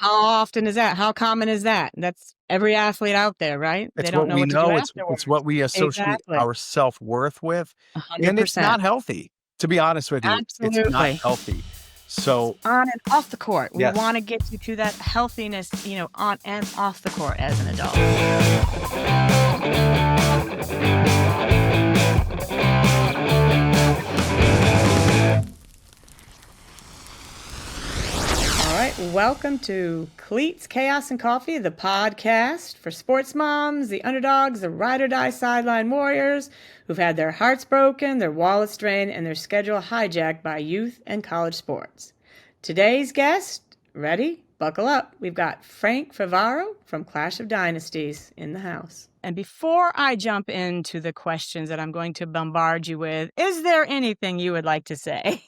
How often is that? How common is that? That's every athlete out there, right? They It's don't what know we what to do know, it's what afterwards. we associate Exactly. our self-worth with, and it's 100%. not healthy. To be honest with you, it's not Absolutely. healthy. So, On and off the court. We yes. wanna get you to that healthiness, on and off the court as an adult. All right, welcome to Cleats, Chaos, and Coffee, the podcast for sports moms, the underdogs, the ride or die sideline warriors who've had their hearts broken, their wallets drained, and their schedule hijacked by youth and college sports. Today's guest, ready? Buckle up. We've got Frank Favaro from Clash of Dynasties in the house. And before I jump into the questions that I'm going to bombard you with, is there anything you would like to say?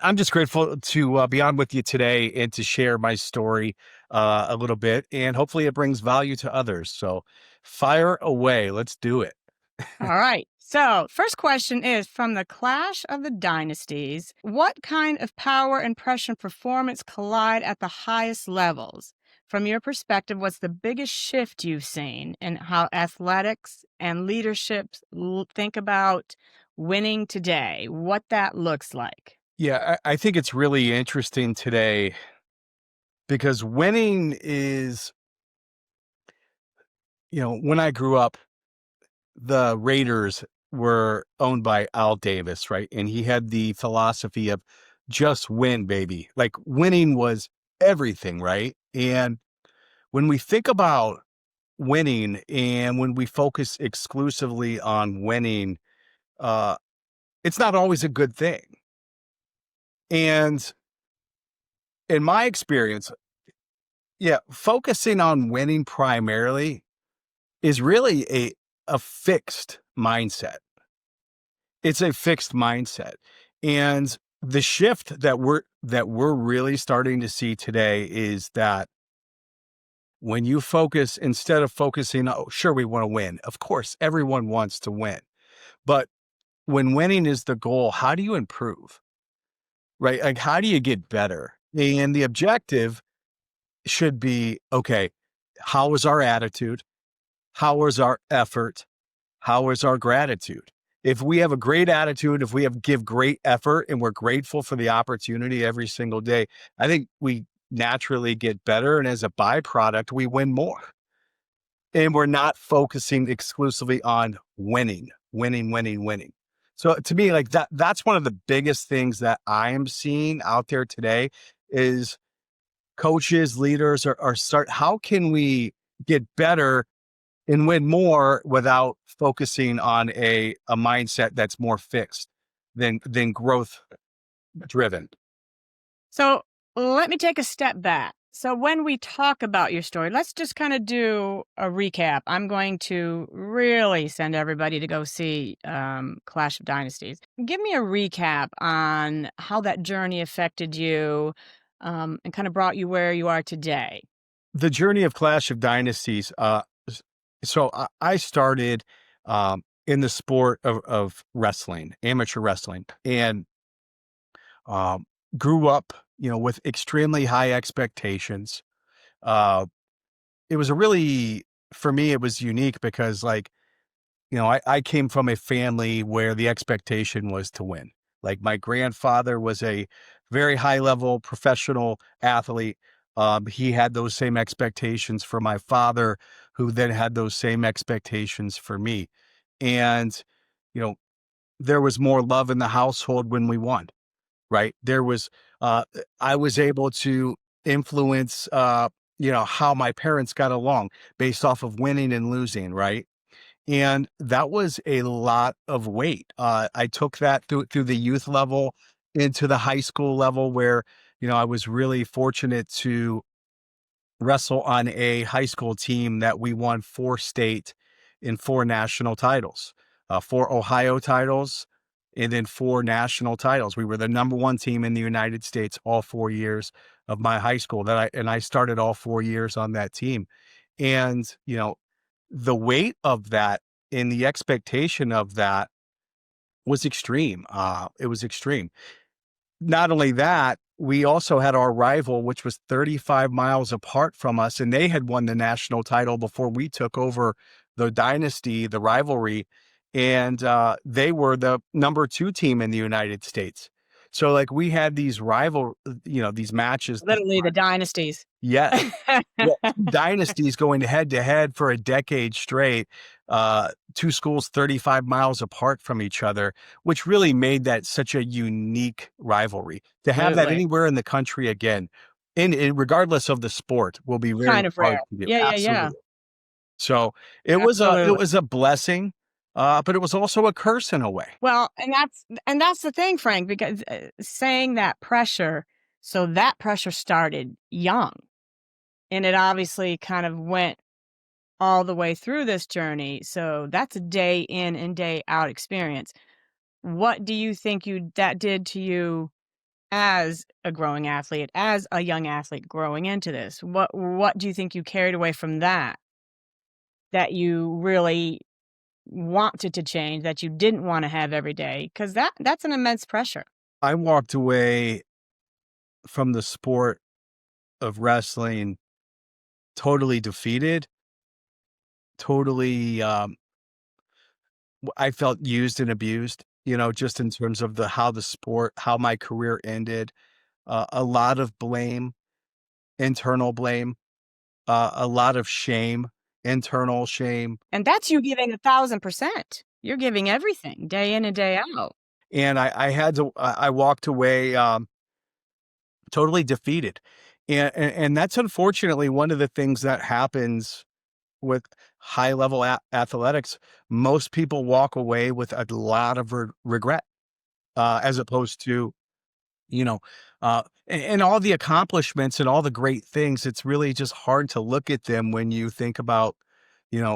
I'm just grateful to be on with you today and to share my story a little bit, and hopefully it brings value to others. So fire away. Let's do it. All right. So, first question is from the Clash of the Dynasties, what kind of power and pressure and performance collide at the highest levels? From your perspective, what's the biggest shift you've seen in how athletics and leadership think about winning today? What that looks like? Yeah, I think it's really interesting today because winning is, when I grew up, the Raiders were owned by Al Davis, right? And he had the philosophy of just win, baby. Like winning was everything, right? And when we think about winning and when we focus exclusively on winning, uh, it's not always a good thing. And in my experience, yeah, focusing on winning primarily is really a fixed mindset. It's a fixed mindset. And the shift that we're really starting to see today is that when you focus, instead of focusing, oh, sure, we want to win. Of course, everyone wants to win. But when winning is the goal, how do you improve? Right? Like, how do you get better? And the objective should be, okay, how is our attitude? How is our effort? How is our gratitude? If we have a great attitude, if we give great effort and we're grateful for the opportunity every single day, I think we naturally get better. And as a byproduct, we win more. And we're not focusing exclusively on winning, winning, winning, winning. So to me, like that's one of the biggest things that I am seeing out there today is coaches, leaders how can we get better and win more without focusing on a mindset that's more fixed than growth driven. So let me take a step back. So when we talk about your story, let's just kind of do a recap. I'm going to really send everybody to go see Clash of Dynasties. Give me a recap on how that journey affected you and kind of brought you where you are today. The journey of Clash of Dynasties. I started in the sport of wrestling, amateur wrestling, and um, grew up, with extremely high expectations. Uh, it was for me, it was unique because I came from a family where the expectation was to win. Like my grandfather was a very high level professional athlete. He had those same expectations for my father, who then had those same expectations for me. And, you know, there was more love in the household when we won, right? Uh, I was able to influence, how my parents got along based off of winning and losing, right? And that was a lot of weight. I took that through the youth level into the high school level where, I was really fortunate to wrestle on a high school team that we won 4 state and 4 national titles, 4 Ohio titles, and then 4 national titles. We were the number one team in the United States all 4 years of my high school and I started all 4 years on that team. And, the weight of that and the expectation of that was extreme. It was extreme. Not only that, we also had our rival, which was 35 miles apart from us, and they had won the national title before we took over the dynasty, the rivalry, and they were the number 2 team in the United States. So like we had these these matches. Literally the dynasties. Yes. Yeah, 2 dynasties going head to head for a decade straight, 2 schools 35 miles apart from each other, which really made that such a unique rivalry. To have that Absolutely. anywhere in the country again, in regardless of the sport, will be very Kind of hard rare. to do. Yeah, yeah, yeah. Absolutely. So, it Absolutely. was a blessing, but it was also a curse in a way. Well, and that's the thing, Frank, because, saying that pressure, so that pressure started young, and it obviously kind of went all the way through this journey, so that's a day in and day out experience. What do you think that did to you as a growing athlete, as a young athlete growing into this? What do you think you carried away from that you really wanted to change, that you didn't wanna have every day? 'Cause that's an immense pressure. I walked away from the sport of wrestling totally defeated, totally, I felt used and abused, just in terms of how my career ended. A lot of blame, internal blame, a lot of shame, internal shame. And that's you giving 1,000%. You're giving everything day in and day out. And I walked away, totally defeated. And that's unfortunately one of the things that happens with high level athletics. Most people walk away with a lot of regret, as opposed to, you know, and all the accomplishments and all the great things. It's really just hard to look at them when you think about,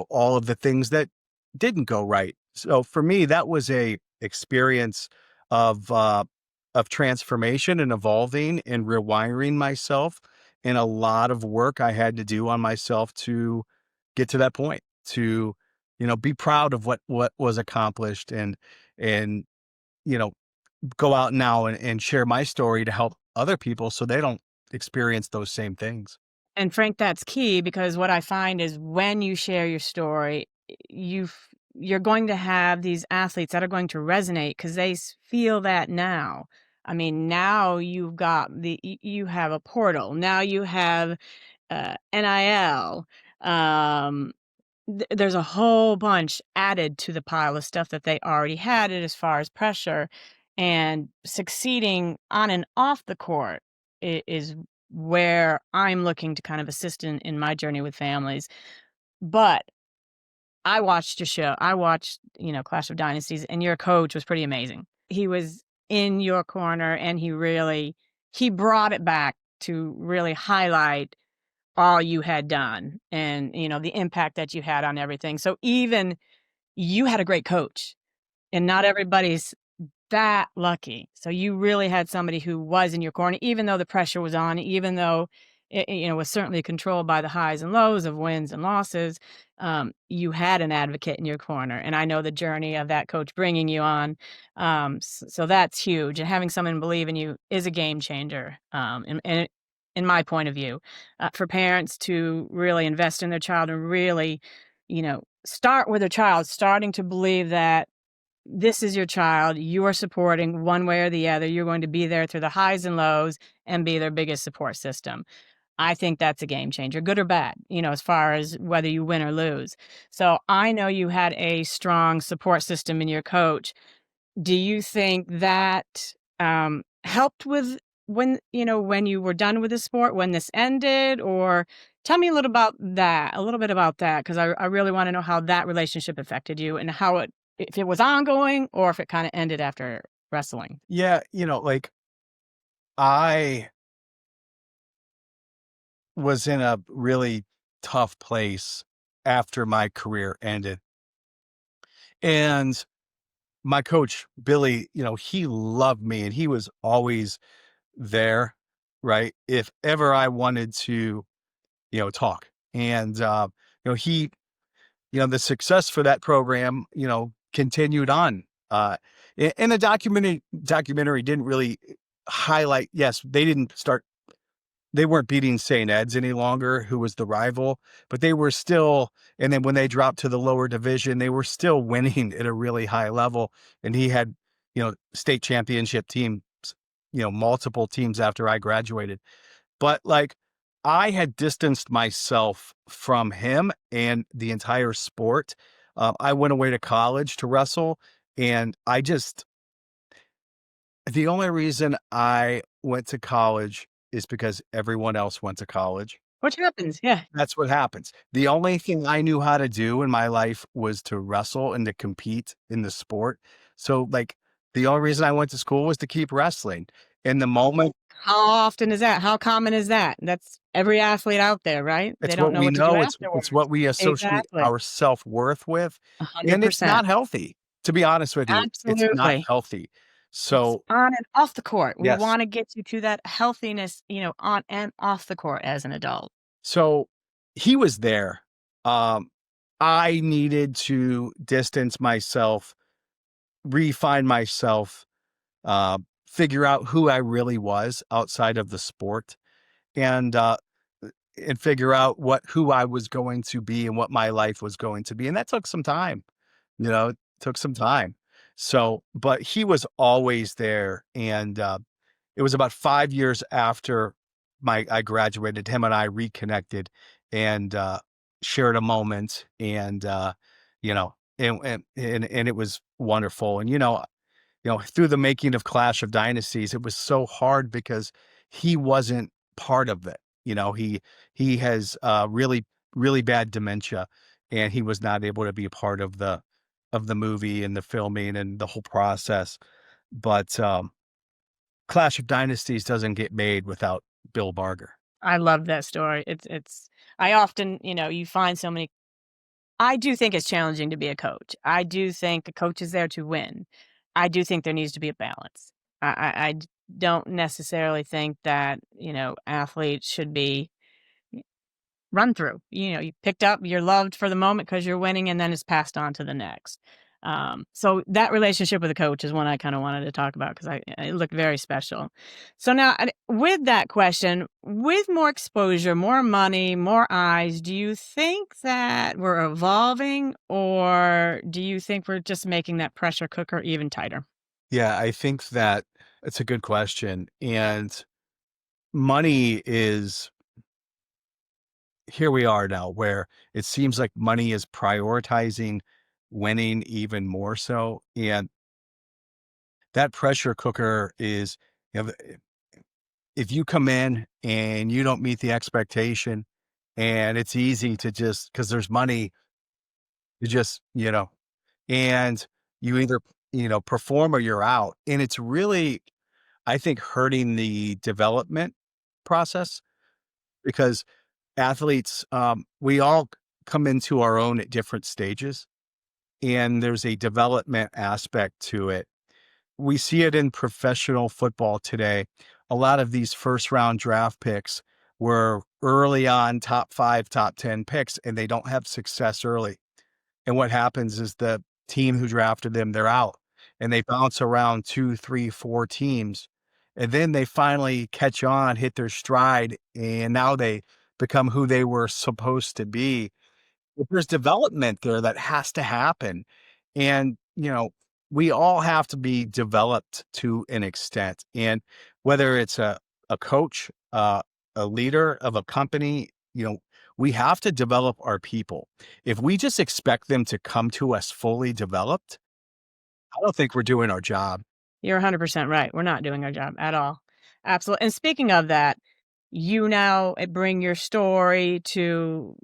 all of the things that didn't go right. So for me, that was a experience of, of transformation and evolving and rewiring myself, and a lot of work I had to do on myself to get to that point, to, be proud of what was accomplished, and, you know, go out now and share my story to help other people so they don't experience those same things. And Frank, that's key because what I find is when you share your story, you're going to have these athletes that are going to resonate because they feel that now. I mean, now you have a portal. Now you have NIL. Um, there's a whole bunch added to the pile of stuff that they already had it as far as pressure, and succeeding on and off the court is where I'm looking to kind of assist in my journey with families. But I watched your show. I watched, Clash of Dynasties, and your coach was pretty amazing. He was in your corner, and he brought it back to really highlight all you had done and, the impact that you had on everything. So even you had a great coach, and not everybody's that lucky. So you really had somebody who was in your corner, even though the pressure was on, even though it, was certainly controlled by the highs and lows of wins and losses. You had an advocate in your corner, and I know the journey of that coach bringing you on. So that's huge, and having someone believe in you is a game changer. And in my point of view, for parents to really invest in their child and really, start with a child, starting to believe that this is your child. You are supporting one way or the other. You're going to be there through the highs and lows and be their biggest support system. I think that's a game changer, good or bad, as far as whether you win or lose. So I know you had a strong support system in your coach. Do you think that helped with when you were done with the sport, when this ended? Or tell me a little bit about that, because I really want to know how that relationship affected you and if it was ongoing or if it kind of ended after wrestling. Yeah, like I was in a really tough place after my career ended. And my coach, Billy, he loved me and he was always there, right? If ever I wanted to, talk. And, he, the success for that program, continued on. And the documentary didn't really highlight, yes, they weren't beating St. Ed's any longer, who was the rival, but they were still, and then when they dropped to the lower division, they were still winning at a really high level. And he had, state championship teams, multiple teams after I graduated. But like, I had distanced myself from him and the entire sport. I went away to college to wrestle, and the only reason I went to college is because everyone else went to college. Which happens, yeah. That's what happens. The only thing I knew how to do in my life was to wrestle and to compete in the sport. So, like, the only reason I went to school was to keep wrestling. In the moment, How often is that? How common is that? That's every athlete out there, right? They it's don't what know we what to do know, it's afterwards. what we associate Exactly. our self-worth with, and it's 100%. not healthy. To be honest with you, it's not Absolutely. healthy. It's So, on and off the court. We yes. wanna get you to that healthiness, on and off the court as an adult. So, he was there. Um, I needed to distance myself, refine myself, figure out who I really was outside of the sport, and figure out who I was going to be and what my life was going to be. And that took some time, it took some time. So, but he was always there. And it was about 5 years after I graduated, him and I reconnected and shared a moment, and and it was wonderful. And through the making of Clash of Dynasties, it was so hard because he wasn't part of it. He has really, really bad dementia, and he was not able to be a part of the movie and the filming and the whole process. But Clash of Dynasties doesn't get made without Bill Barger. I love that story. It's I often, you find so many. I do think it's challenging to be a coach. I do think a coach is there to win. I do think there needs to be a balance. I don't necessarily think that, athletes should be run through. You picked up, you're loved for the moment because you're winning, and then it's passed on to the next. So that relationship with the coach is one I kind of wanted to talk about because it looked very special. So now, with that question, with more exposure, more money, more eyes, do you think that we're evolving, or do you think we're just making that pressure cooker even tighter? Yeah, I think that it's a good question. And money is here we are now where it seems like money is prioritizing winning even more so. And that pressure cooker is, you know, if you come in and you don't meet the expectation, and it's easy to just, because there's money, to just, and you either, perform or you're out. And it's really, I think, hurting the development process, because athletes, we all come into our own at different stages, and there's a development aspect to it. We see it in professional football today. A lot of these first round draft picks were early on top 5, top 10 picks, and they don't have success early. And what happens is the team who drafted them, they're out, and they bounce around 2, 3, 4 teams. And then they finally catch on, hit their stride, and now they become who they were supposed to be. But there's development there that has to happen. And, we all have to be developed to an extent. And whether it's a coach, a leader of a company, we have to develop our people. If we just expect them to come to us fully developed, I don't think we're doing our job. You're 100% right. We're not doing our job at all. Absolutely. And speaking of that, you now bring your story to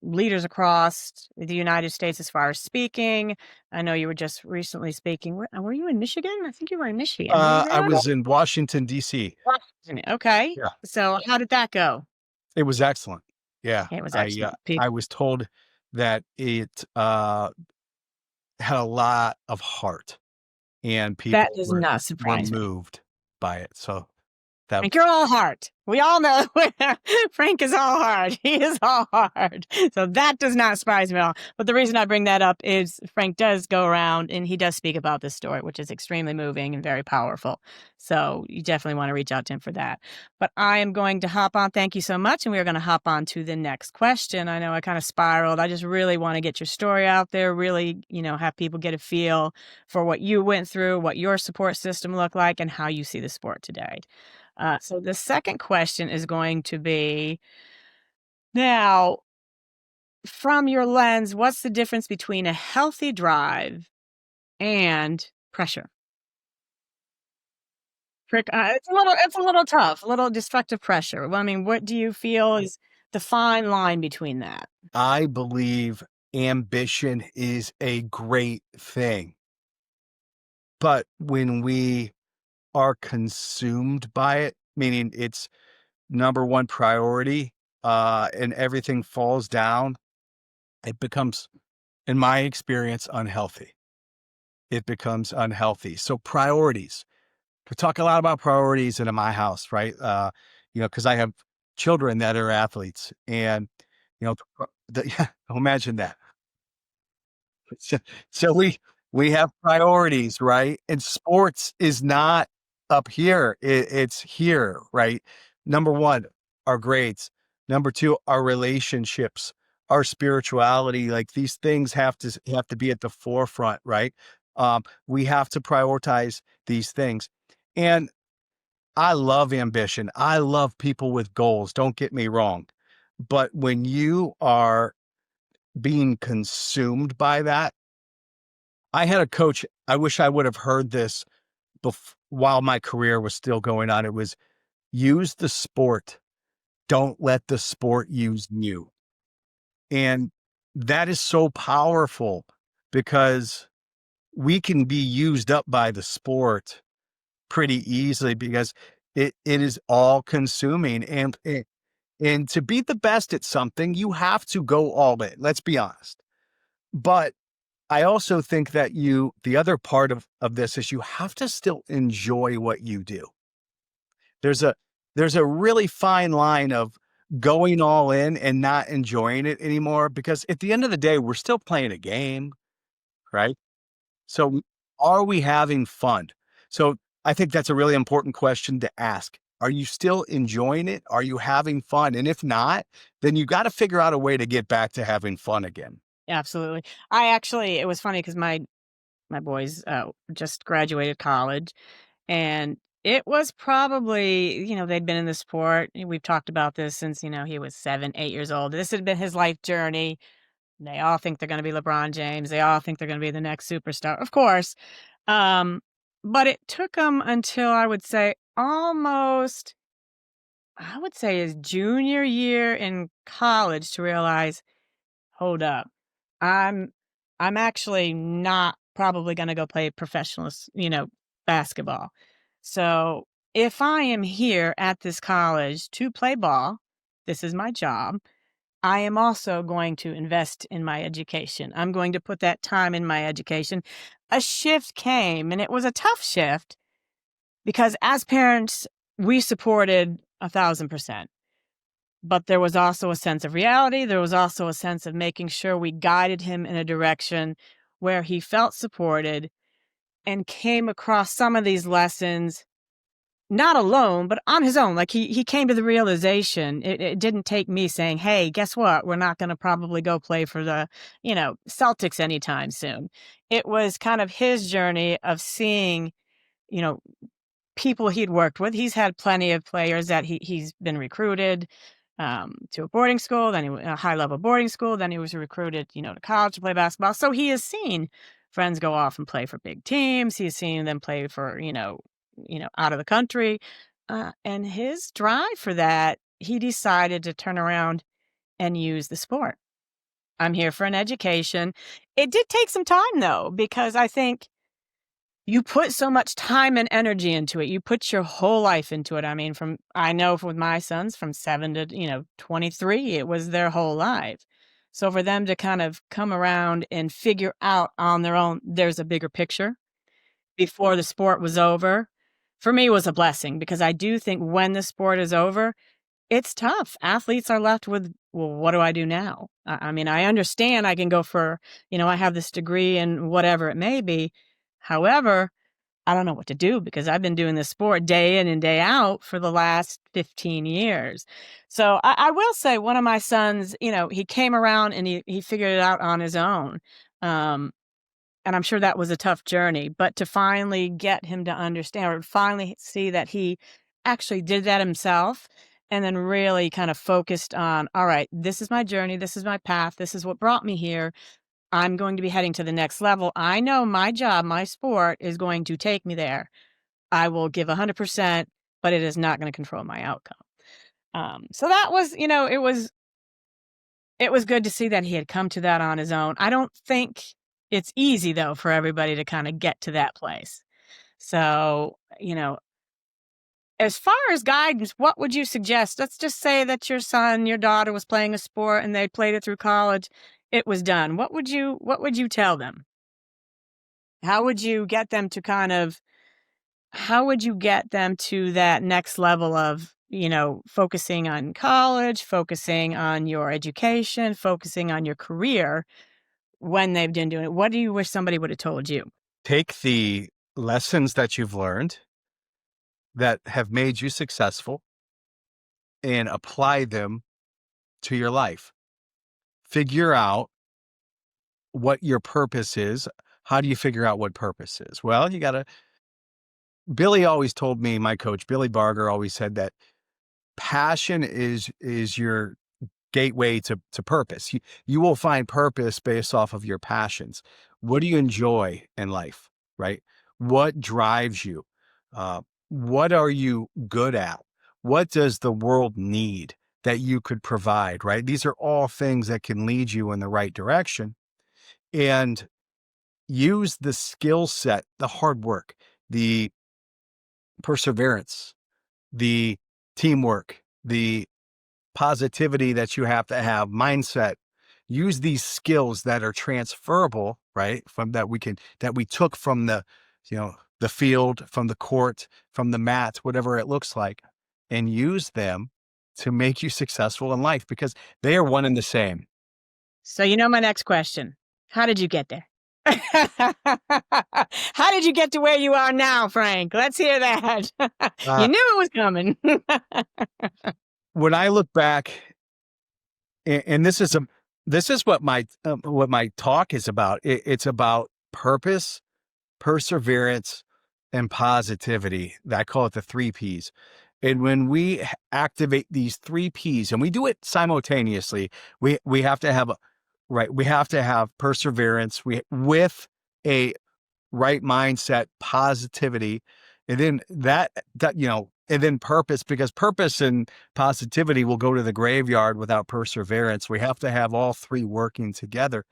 leaders across the United States as far as speaking. I know you were just recently speaking. Were you in Michigan? I think you were in Michigan. Were you I there? was in Washington, DC. Washington. Okay. Yeah, So how did that go? it was excellent. Yeah, It was excellent. I was told that it had a lot of heart, and That people does were not were surprise me. moved by it. So That Frank, was you're all heart. We all know Frank is all heart. He is all heart. So that does not surprise me at all. But the reason I bring that up is Frank does go around and he does speak about this story, which is extremely moving and very powerful. So you definitely want to reach out to him for that. But I am going to hop on. Thank you so much. And we are going to hop on to the next question. I know I kind of spiraled. I just really want to get your story out there, really, have people get a feel for what you went through, what your support system looked like, and how you see the sport today. So the second question is going to be, now, from your lens, what's the difference between a healthy drive and pressure? It's a little tough, a little destructive pressure. Well, I mean, what do you feel is the fine line between that? I believe ambition is a great thing. But when we are consumed by it, meaning it's number one priority, and everything falls down, it becomes, in my experience, unhealthy. It becomes unhealthy. So priorities. We talk a lot about priorities in my house, right? Because I have children that are athletes, and yeah, imagine that. So, so we have priorities, right? And sports is not up here. It's here, right? Number one, our grades. Number two, our relationships, our spirituality. Like these things have to be at the forefront, right? We have to prioritize these things. And I love ambition. I love people with goals. Don't get me wrong. But when you are being consumed by that, I had a coach, I wish I would have heard this while my career was still going on. It was use the sport. Don't let the sport use you. And that is so powerful because we can be used up by the sport pretty easily because it is all consuming. And to be the best at something, you have to go all in. Let's be honest. But I also think that the other part of this is you have to still enjoy what you do. There's a there's a really fine line of going all in and not enjoying it anymore because at the end of the day, we're still playing a game, right? So are we having fun? So I think that's a really important question to ask. Are you still enjoying it? Are you having fun? And if not, then you got to figure out a way to get back to having fun again. Absolutely. It was funny because my boys just graduated college. And it was probably, they'd been in the sport. We've talked about this since, he was 7, 8 years old. This had been his life journey. They all think they're going to be LeBron James. They all think they're going to be the next superstar, of course. But it took him until I would say his junior year in college to realize, hold up, I'm I'm actually not probably gonna go play professional basketball. So, if I am here at this college to play ball, this is my job, I am also going to invest in my education. I'm going to put that time in my education. A shift came, and it was a tough shift because as parents, we supported 1,000%. But there was also a sense of reality. There was also a sense of making sure we guided him in a direction where he felt supported and came across some of these lessons, not alone, but on his own. Like he came to the realization. It didn't take me saying, hey, guess what? We're not going to probably go play for the, Celtics anytime soon. It was kind of his journey of seeing, you know, people he'd worked with. He's had plenty of players that he's been recruited to a boarding school, then a high level boarding school. Then he was recruited, to college to play basketball. So he has seen friends go off and play for big teams. He's seen them play for, out of the country. And his drive for that, he decided to turn around and use the sport. I'm here for an education. It did take some time though, because I think you put so much time and energy into it. You put your whole life into it. I mean, I know with my sons from 7 to, 23, it was their whole life. So for them to kind of come around and figure out on their own, there's a bigger picture before the sport was over. for me was a blessing, because I do think when the sport is over, it's tough. Athletes are left with, well, what do I do now? I mean, I understand I can go for, I have this degree in whatever it may be. However, I don't know what to do, because I've been doing this sport day in and day out for the last 15 years. So I will say, one of my sons, he came around and he figured it out on his own. Um, and I'm sure that was a tough journey, but to finally get him to understand, or finally see that he actually did that himself, and then really kind of focused on, all right, this is my journey, this is my path, this is what brought me here. I'm going to be heading to the next level. I know my job, my sport is going to take me there. I will give 100%, but it is not going to control my outcome. So that was, it was good to see that he had come to that on his own. I don't think it's easy, though, for everybody to kind of get to that place. So, as far as guidance, what would you suggest? Let's just say that your son, your daughter was playing a sport and they played it through college. It was done. What would you tell them? How would you get them to how would you get them to that next level of, focusing on college, focusing on your education, focusing on your career when they've been doing it? What do you wish somebody would have told you? Take the lessons that you've learned that have made you successful and apply them to your life. Figure out what your purpose is. How do you figure out what purpose is? Well, Billy always told me, my coach, Billy Barger, always said that passion is your gateway to purpose. You will find purpose based off of your passions. What do you enjoy in life, right? What drives you? What are you good at? What does the world need that you could provide, right? These are all things that can lead you in the right direction. And use the skill set, the hard work, the perseverance, the teamwork, the positivity that you have to have, mindset. Use these skills that are transferable, right? That we took from the field, from the court, from the mat, whatever it looks like, and use them to make you successful in life, because they are one and the same. So, my next question. How did you get there? How did you get to where you are now, Frank? Let's hear that. You Uh, knew it was coming. when I look back, and this is what my talk is about. It's about purpose, perseverance, and positivity. I call it the 3 Ps. And when we activate these 3 Ps, and we do it simultaneously, we have to have right. We have to have perseverance. With a right mindset, positivity, and then and then purpose, because purpose and positivity will go to the graveyard without perseverance. We have to have all three working together.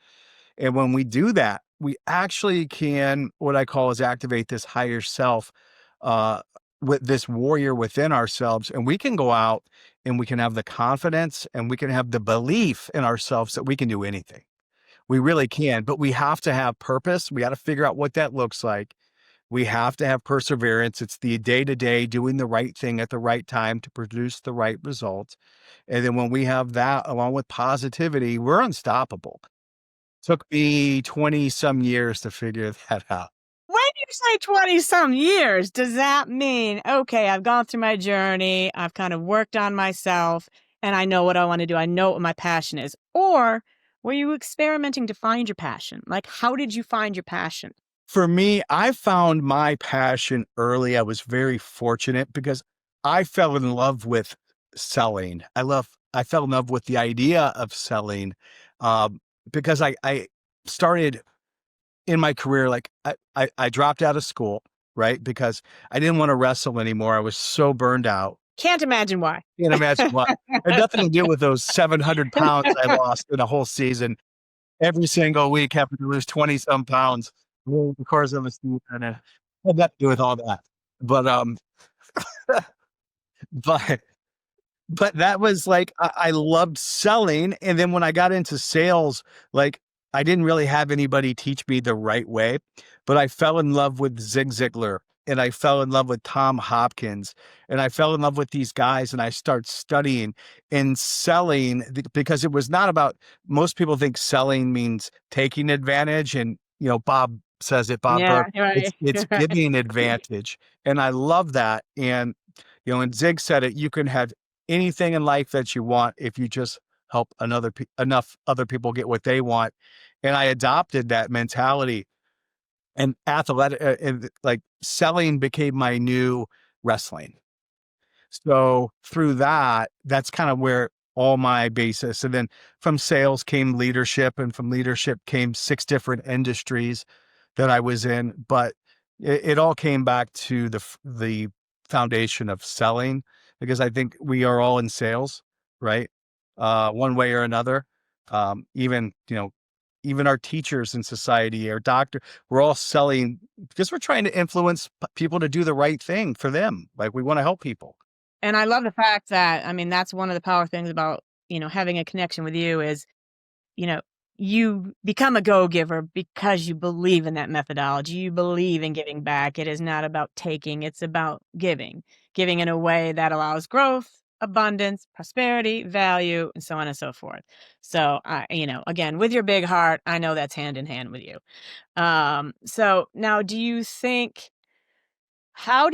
And when we do that, we actually can, what I call, is activate this higher self, with this warrior within ourselves. And we can go out and we can have the confidence and we can have the belief in ourselves that we can do anything. We really can, but we have to have purpose. We got to figure out what that looks like. We have to have perseverance. It's the day-to-day doing the right thing at the right time to produce the right results. And then when we have that along with positivity, we're unstoppable. Took me 20 some years to figure that out. When you say 20 some years, does that mean, okay, I've gone through my journey, I've kind of worked on myself, and I know what I want to do, I know what my passion is? Or were you experimenting to find your passion? Like, how did you find your passion? For me, I found my passion early. I was very fortunate because I fell in love with selling. I fell in love with the idea of selling, because I started in my career, like I dropped out of school, right? Because I didn't want to wrestle anymore. I was so burned out. Can't imagine why. Can't imagine why. It had nothing to do with those 700 pounds I lost in a whole season. Every single week, having to lose 20 some pounds. Well, of course, I was, and it had nothing to do with all that. But but that was like, I loved selling. And then when I got into sales, like, I didn't really have anybody teach me the right way, but I fell in love with Zig Ziglar. and I fell in love with Tom Hopkins, and I fell in love with these guys, and I start studying and selling because it was not about, most people think selling means taking advantage. And, Bob says it, Bob Yeah, Burr, you're it's, right. it's You're right. giving advantage. And I love that. And Zig said it, you can have anything in life that you want if you just help enough other people get what they want. And I adopted that mentality, and athletic, and like selling became my new wrestling. So through that, that's kind of where all my basis. And then from sales came leadership, and from leadership came 6 different industries that I was in. But it all came back to the foundation of selling, because I think we are all in sales, right? One way or another. Even our teachers in society, our doctor, we're all selling because we're trying to influence people to do the right thing for them. Like, we want to help people. And I love the fact that, I mean, that's one of the power things about, having a connection with you is, you know, you become a go-giver because you believe in that methodology. You believe in giving back. It is not about taking, it's about giving in a way that allows growth, abundance, prosperity, value, and so on and so forth. So again, with your big heart, I know that's hand in hand with you. So now how do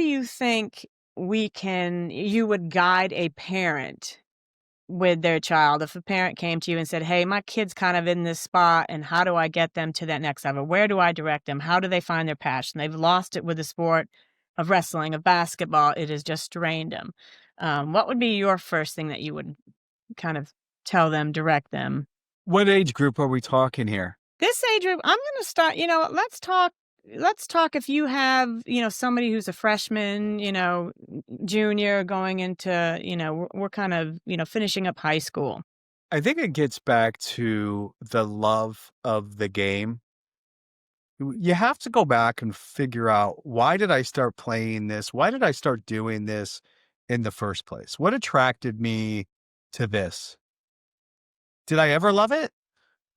you think you would guide a parent with their child? If a parent came to you and said, "Hey, my kid's kind of in this spot, and how do I get them to that next level? Where do I direct them? How do they find their passion? They've lost it with the sport of wrestling, of basketball. It has just drained them." What would be your first thing that you would kind of tell them, direct them? What age group are we talking here? This age group, I'm gonna start, let's talk if you have, somebody who's a freshman, junior going into, we're kind of, finishing up high school. I think it gets back to the love of the game. You have to go back and figure out, why did I start playing this? Why did I start doing this in the first place? What attracted me to this? Did I ever love it?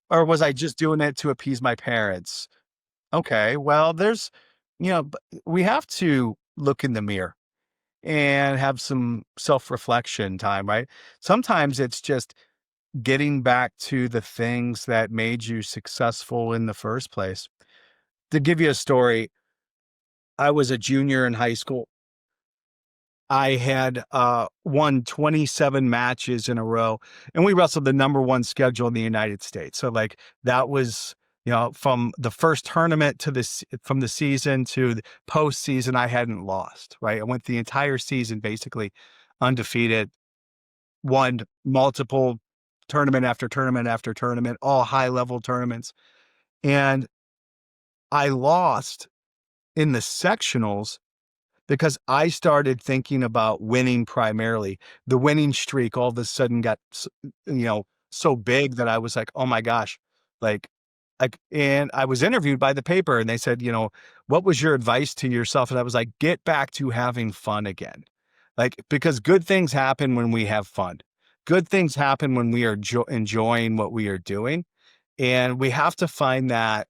Or was I just doing it to appease my parents? Okay, well, we have to look in the mirror and have some self-reflection time, right? Sometimes it's just getting back to the things that made you successful in the first place. To give you a story, I was a junior in high school. I had won 27 matches in a row, and we wrestled the number one schedule in the United States. So, like, that was, from the first tournament to from the season to the postseason, I hadn't lost, right? I went the entire season basically undefeated, won multiple tournament after tournament after tournament, all high level tournaments. And I lost in the sectionals because I started thinking about winning primarily. The winning streak all of a sudden got, so big that I was like, oh my gosh, like, and I was interviewed by the paper, and they said, what was your advice to yourself? And I was like, get back to having fun again. Like, because good things happen when we have fun. Good things happen when we are enjoying what we are doing. And we have to find that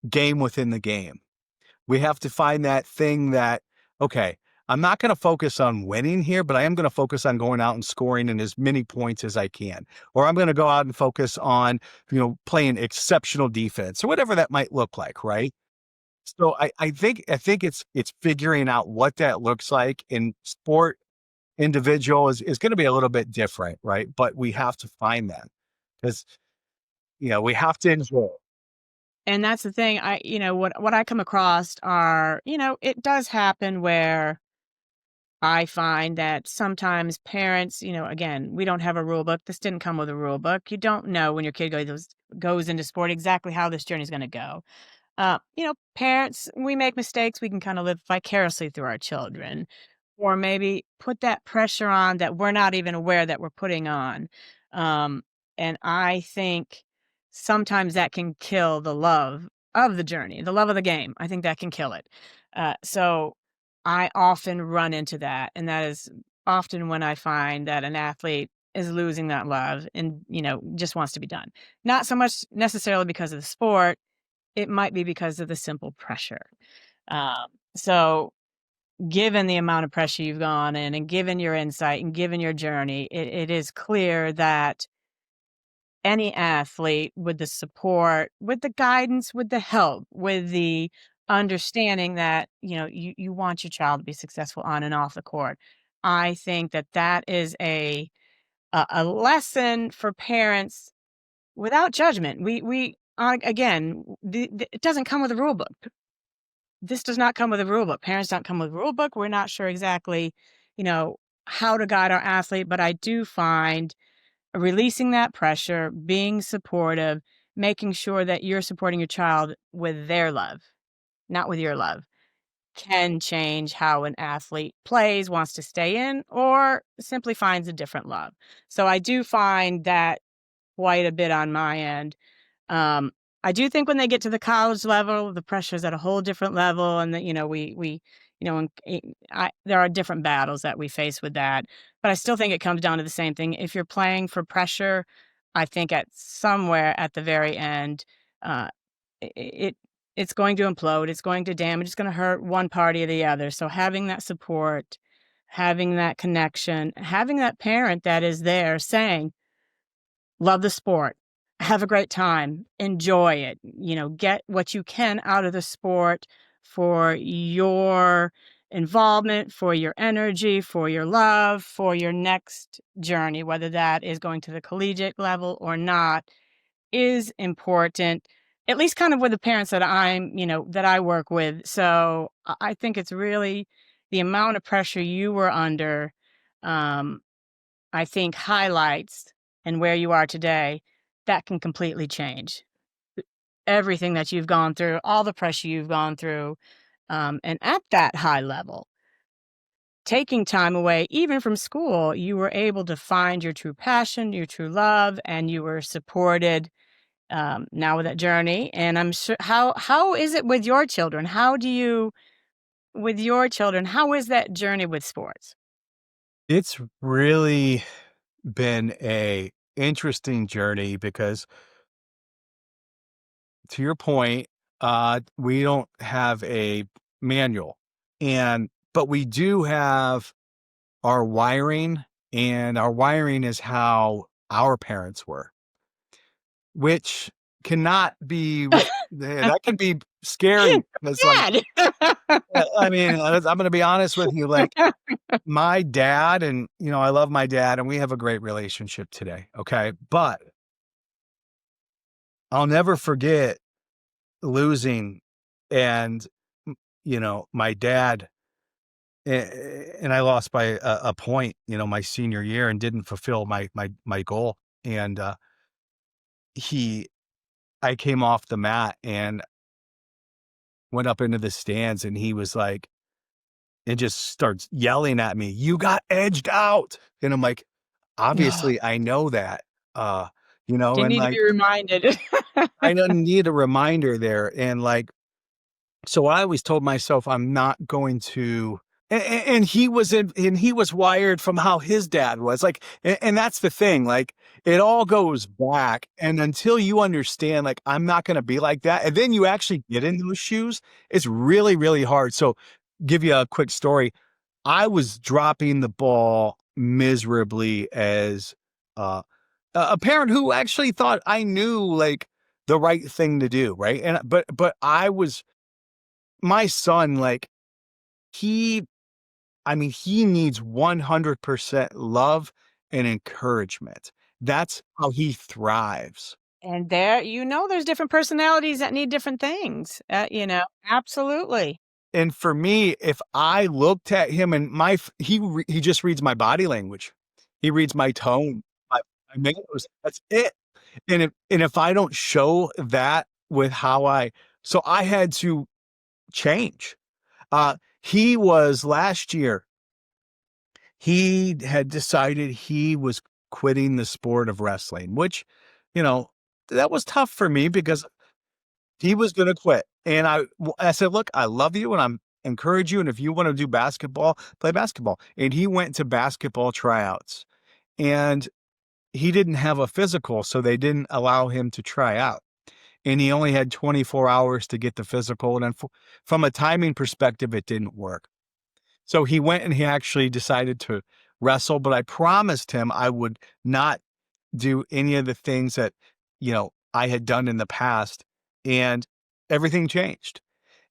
game within the game. We have to find that thing that, okay, I'm not going to focus on winning here, but I am going to focus on going out and scoring in as many points as I can. Or I'm going to go out and focus on, playing exceptional defense, or whatever that might look like, right? So I think it's figuring out what that looks like. In sport, individual is going to be a little bit different, right? But we have to find that, because we have to enjoy. And that's the thing. What I come across are, it does happen where I find that sometimes parents, again, we don't have a rule book. This didn't come with a rule book. You don't know when your kid goes into sport exactly how this journey is going to go. Parents, we make mistakes. We can kind of live vicariously through our children, or maybe put that pressure on that we're not even aware that we're putting on. Um, and I think sometimes that can kill the love of the journey, the love of the game. I think that can kill it. So I often run into that. And that is often when I find that an athlete is losing that love and, just wants to be done. Not so much necessarily because of the sport, it might be because of the simple pressure. Um, so given the amount of pressure you've gone in and given your insight and given your journey, it is clear that any athlete with the support, with the guidance, with the help, with the understanding that, you want your child to be successful on and off the court. I think that that is a lesson for parents without judgment. Again, it doesn't come with a rule book. This does not come with a rule book. Parents don't come with a rule book. We're not sure exactly, you know, how to guide our athlete, but I do find releasing that pressure, being supportive, making sure that you're supporting your child with their love, not with your love, can change how an athlete plays, wants to stay in, or simply finds a different love. So I do find that quite a bit on my end. Um, I do think when they get to the college level, the pressure is at a whole different level, and that we there are different battles that we face with that. But I still think it comes down to the same thing. If you're playing for pressure, I think at somewhere at the very end, uh, it it's going to implode. It's going to damage. It's going to hurt one party or the other. So having that support, having that connection, having that parent that is there saying, love the sport, have a great time, enjoy it, get what you can out of the sport for your involvement, for your energy, for your love, for your next journey, whether that is going to the collegiate level or not, is important, at least kind of with the parents that that I work with. So I think it's really the amount of pressure you were under, um, I think highlights and where you are today, that can completely change everything that you've gone through, all the pressure you've gone through. And at that high level, taking time away, even from school, you were able to find your true passion, your true love, and you were supported now with that journey. And I'm sure, how is it with your children? With your children, how is that journey with sports? It's really been a interesting journey because to your point, we don't have a manual but we do have our wiring, and our wiring is how our parents were, which cannot be that can be scary because Dad. I mean, I'm gonna be honest with you, like, my dad and, I love my dad, and we have a great relationship today, okay? But I'll never forget losing and, my dad and I lost by a point, my senior year and didn't fulfill my goal, and, he I came off the mat and went up into the stands, and he was like and just starts yelling at me, "You got edged out." And I'm like, No, "Obviously, I know that." you And need to be like, reminded. I don't need a reminder there. And like, so I always told myself I'm not going to and he was wired from how his dad was like, and that's the thing, like it all goes back. And until you understand, like, I'm not going to be like that. And then you actually get in those shoes, it's really, really hard. So give you a quick story. I was dropping the ball miserably as a parent who actually thought I knew like the right thing to do. Right. And, but I was, my son, like, he he needs 100% love and encouragement. That's how he thrives. And there's different personalities that need different things, absolutely. And for me, if I looked at him and he just reads my body language. He reads my tone, my manners. That's it. And if I don't show that with how so I had to change. He was last year, he had decided he was quitting the sport of wrestling, which, you know, that was tough for me because he was going to quit. And I said, look, I love you and I'm encourage you. And if you want to do basketball, play basketball. And he went to basketball tryouts and he didn't have a physical. So they didn't allow him to try out. And he only had 24 hours to get the physical. And from a timing perspective, it didn't work. So he went and he actually decided to wrestle, but I promised him I would not do any of the things that, I had done in the past. And everything changed.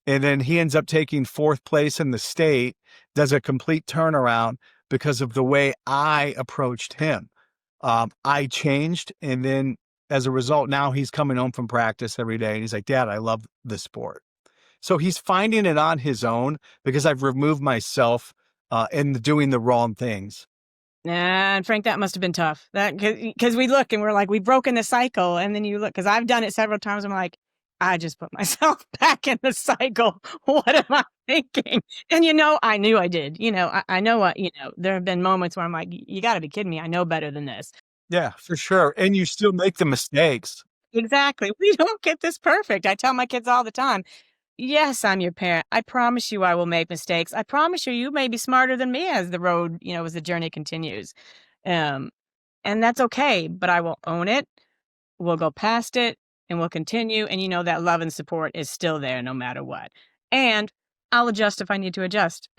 And then he ends up taking fourth place in the state, does a complete turnaround because of the way I approached him. I changed. And then as a result, now he's coming home from practice every day and he's like, Dad, I love the sport. So he's finding it on his own because I've removed myself in doing the wrong things. And Frank, that must have been tough. That because we look and we're like, we've broken the cycle, and then you look, because I've done it several times. I'm like, I just put myself back in the cycle. What am I thinking? And I knew I did. I know what. There have been moments where I'm like, you got to be kidding me. I know better than this. Yeah, for sure. And you still make the mistakes. Exactly. We don't get this perfect. I tell my kids all the time. Yes, I'm your parent. I promise you I will make mistakes. I promise you may be smarter than me as the road, as the journey continues. Um, and that's okay, but I will own it. We'll go past it and we'll continue. And that love and support is still there no matter what. And I'll adjust if I need to adjust.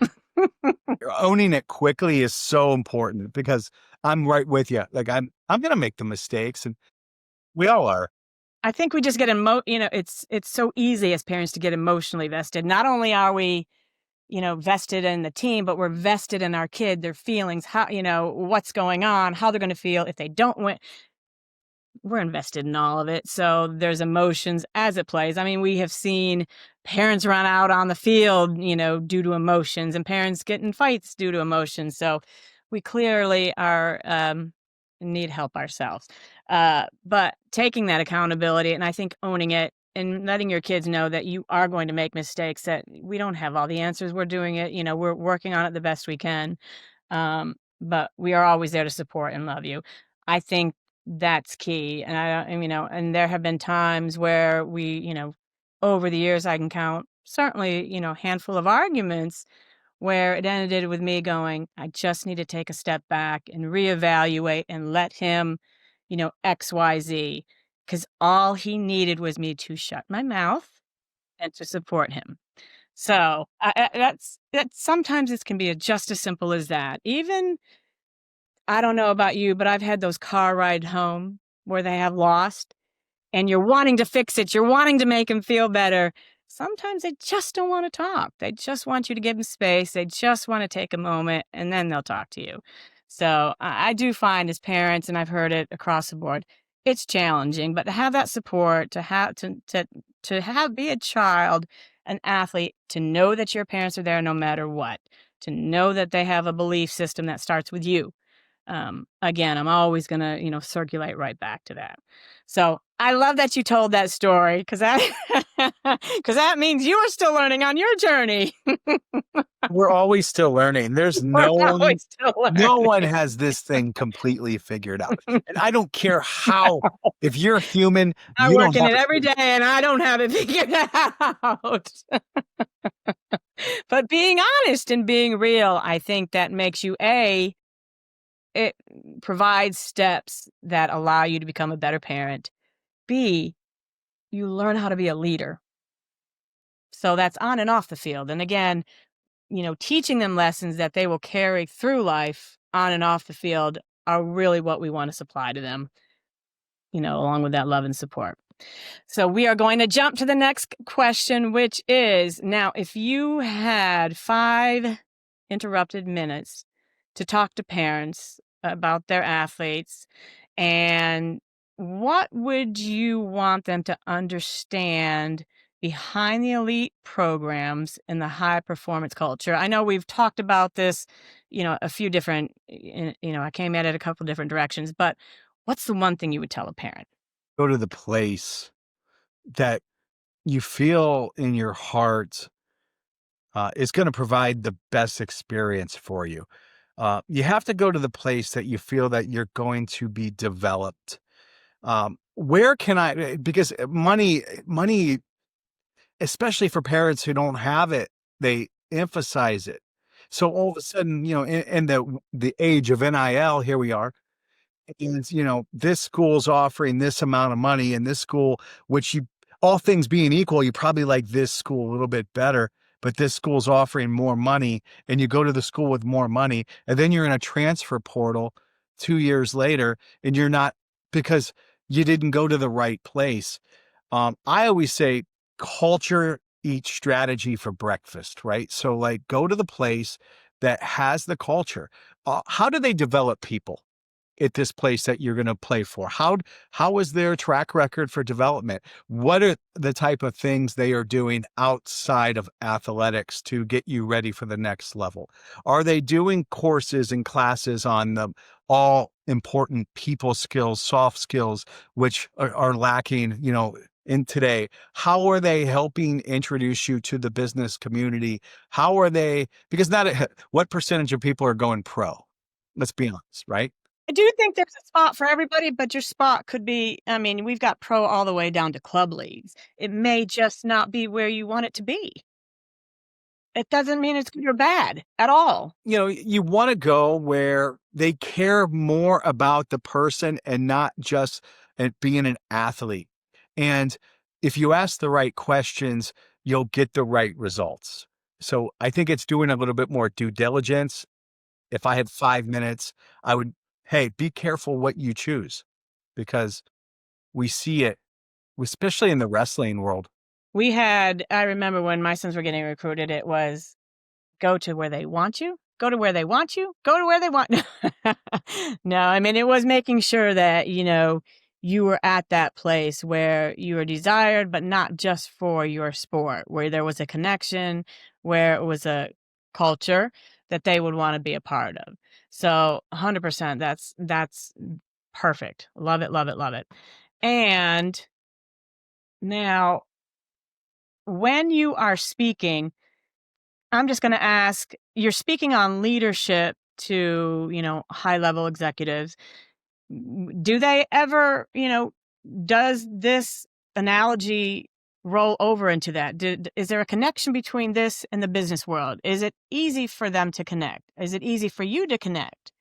Owning it quickly is so important because I'm right with you. Like I'm going to make the mistakes and we all are. I think we just get it's so easy as parents to get emotionally vested. Not only are we, vested in the team, but we're vested in our kid, their feelings, how, what's going on, how they're going to feel if they don't win. We're invested in all of it. So there's emotions as it plays. I mean, we have seen parents run out on the field, due to emotions, and parents get in fights due to emotions. So we clearly are, need help ourselves. But taking that accountability, and I think owning it and letting your kids know that you are going to make mistakes, that we don't have all the answers. We're doing it, we're working on it the best we can. But we are always there to support and love you. I think that's key. And there have been times where we, over the years, I can count certainly, handful of arguments where it ended with me going, I just need to take a step back and reevaluate and let him, XYZ, because all he needed was me to shut my mouth and to support him. So that's sometimes it can be just as simple as that. Even, I don't know about you, but I've had those car ride home where they have lost and you're wanting to fix it. You're wanting to make them feel better. Sometimes they just don't want to talk. They just want you to give them space. They just want to take a moment and then they'll talk to you. So I do find as parents, and I've heard it across the board, it's challenging, but to have that support, to have be a child, an athlete, to know that your parents are there no matter what, to know that they have a belief system that starts with you. Again, I'm always going to, circulate right back to that. So I love that you told that story because that means you are still learning on your journey. We're always still learning. There's no one has this thing completely figured out. And I don't care how, if you're human, I work in it every day and I don't have it figured out. But being honest and being real, I think that makes you it provides steps that allow you to become a better parent. B, you learn how to be a leader. So that's on and off the field. And again, teaching them lessons that they will carry through life on and off the field are really what we want to supply to them, along with that love and support. So we are going to jump to the next question, which is, now, if you had 5 interrupted minutes to talk to parents about their athletes, and what would you want them to understand behind the elite programs and the high performance culture? I know we've talked about this, a few different, I came at it a couple different directions, but what's the one thing you would tell a parent? Go to the place that you feel in your heart is going to provide the best experience for you. You have to go to the place that you feel that you're going to be developed. Where can I, because money, especially for parents who don't have it, they emphasize it. So all of a sudden, in the age of NIL, here we are. And, this school's offering this amount of money, and this school, which all things being equal, you probably like this school a little bit better, but this school's offering more money, and you go to the school with more money, and then you're in a transfer portal 2 years later, and you're not, because you didn't go to the right place. I always say culture eats strategy for breakfast, right? So like go to the place that has the culture. How do they develop people at this place that you're going to play for? How is their track record for development? What are the type of things they are doing outside of athletics to get you ready for the next level? Are they doing courses and classes on the all important people skills, soft skills, which are lacking, in today? How are they helping introduce you to the business community? How are they, because not what percentage of people are going pro? Let's be honest, right? I do think there's a spot for everybody, but your spot could be, I mean, we've got pro all the way down to club leagues. It may just not be where you want it to be. It doesn't mean it's good or bad at all. You want to go where they care more about the person and not just being an athlete. And if you ask the right questions, you'll get the right results. So I think it's doing a little bit more due diligence. If I had 5 minutes, I would, hey, be careful what you choose, because we see it, especially in the wrestling world. I remember when my sons were getting recruited, it was go to where they want you, go to where they want you, go to where they want. No, I mean, it was making sure that, you were at that place where you were desired, but not just for your sport, where there was a connection, where it was a culture that they would want to be a part of. So 100%, that's perfect. Love it, love it, love it. And now when you are speaking, I'm just going to ask, you're speaking on leadership to, high level executives. Do they ever, does this analogy roll over into that? Is there a connection between this and the business world? Is it easy for them to connect? Is it easy for you to connect?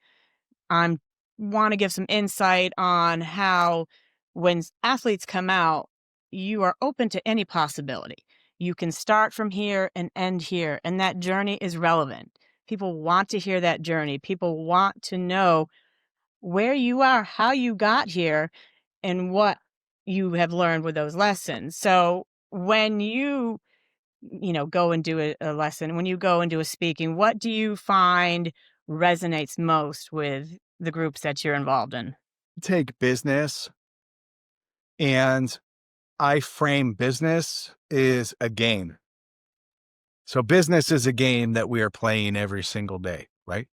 I want to give some insight on how when athletes come out, you are open to any possibility. You can start from here and end here, and that journey is relevant. People want to hear that journey. People want to know where you are, how you got here, and what you have learned with those lessons. So when you go and do a lesson, when you go and do a speaking, what do you find resonates most with the groups that you're involved in? Take business, and I frame business is a game. So business is a game that we are playing every single day, right?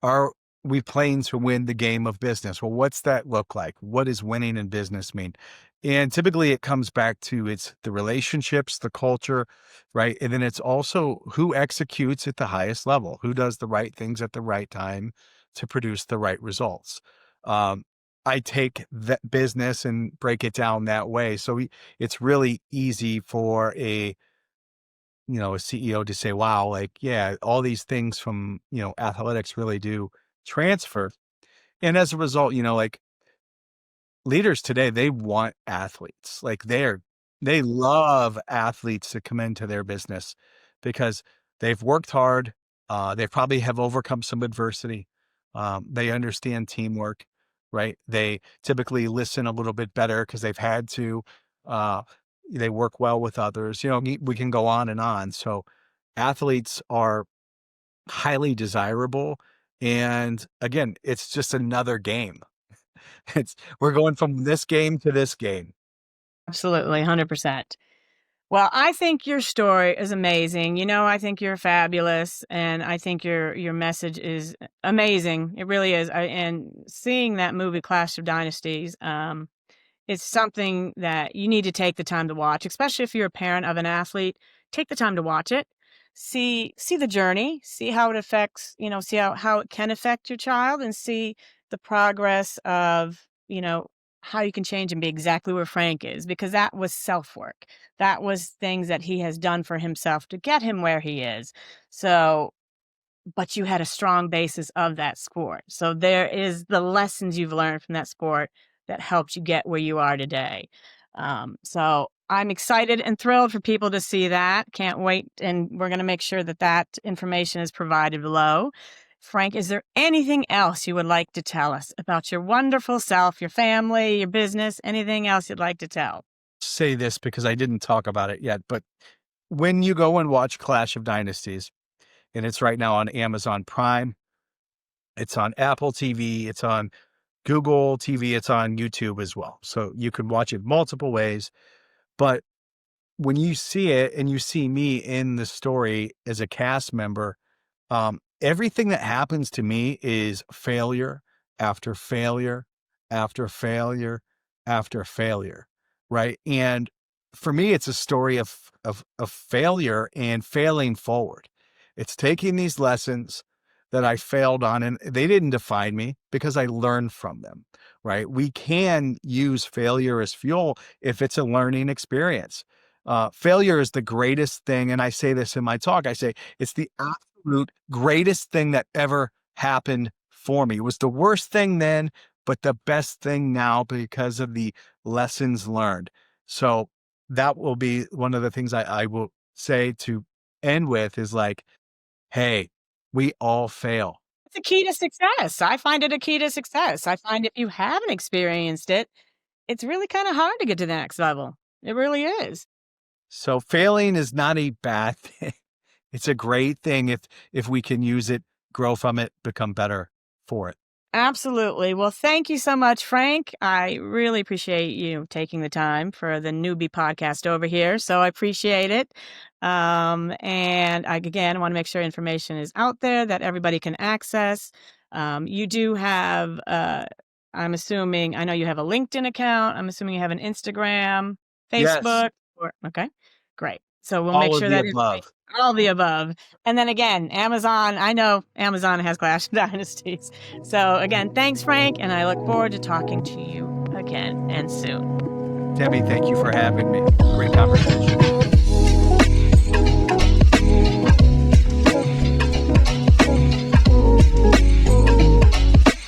Are we playing to win the game of business? Well, what's that look like? What does winning in business mean? And typically it comes back to it's the relationships, the culture, right? And then it's also who executes at the highest level, who does the right things at the right time to produce the right results. I take that business and break it down that way. So it's really easy for a CEO to say, wow, like, yeah, all these things from, athletics really do transfer. And as a result, like leaders today, they want athletes. Like they love athletes to come into their business because they've worked hard. They probably have overcome some adversity. They understand teamwork, right? They typically listen a little bit better because they've had to. Uh, they work well with others. We can go on and on. So athletes are highly desirable. And again, it's just another game. We're going from this game to this game. Absolutely, 100%. Well, I think your story is amazing. I think you're fabulous, and I think your message is amazing. It really is. And seeing that movie Clash of Dynasties, it's something that you need to take the time to watch, especially if you're a parent of an athlete. Take the time to watch it. See the journey, see how it affects, see how it can affect your child, and see the progress of, how you can change and be exactly where Frank is, because that was self-work. That was things that he has done for himself to get him where he is. So, but you had a strong basis of that sport. So there is the lessons you've learned from that sport that helped you get where you are today. So I'm excited and thrilled for people to see that. Can't wait. And we're going to make sure that that information is provided below. Frank, is there anything else you would like to tell us about your wonderful self, your family, your business, anything else you'd like to tell? Say this because I didn't talk about it yet, but when you go and watch Clash of Dynasties, and it's right now on Amazon Prime, it's on Apple TV, it's on Google TV, it's on YouTube as well. So you can watch it multiple ways. But when you see it and you see me in the story as a cast member, everything that happens to me is failure after failure after failure after failure, right? And for me, it's a story of failure and failing forward. It's taking these lessons that I failed on, and they didn't define me because I learned from them, right? We can use failure as fuel if it's a learning experience. Failure is the greatest thing, and I say this in my talk. I say it's the absolute greatest thing that ever happened for me. It was the worst thing then, but the best thing now because of the lessons learned. So that will be one of the things I will say to end with is like, hey, we all fail. It's a key to success. I find it a key to success. I find if you haven't experienced it, it's really kind of hard to get to the next level. It really is. So failing is not a bad thing. It's a great thing if we can use it, grow from it, become better for it. Absolutely. Well, thank you so much, Frank. I really appreciate you taking the time for the newbie podcast over here. So I appreciate it. And again, I want to make sure information is out there that everybody can access. You do have, I'm assuming, I know you have a LinkedIn account. I'm assuming you have an Instagram, Facebook. Yes. Okay, great. So we'll All make of sure the that above. all the above. And then again, Amazon, I know Amazon has Clash of Dynasties. So again, thanks, Frank. And I look forward to talking to you again and soon. Debbie, thank you for having me. Great conversation.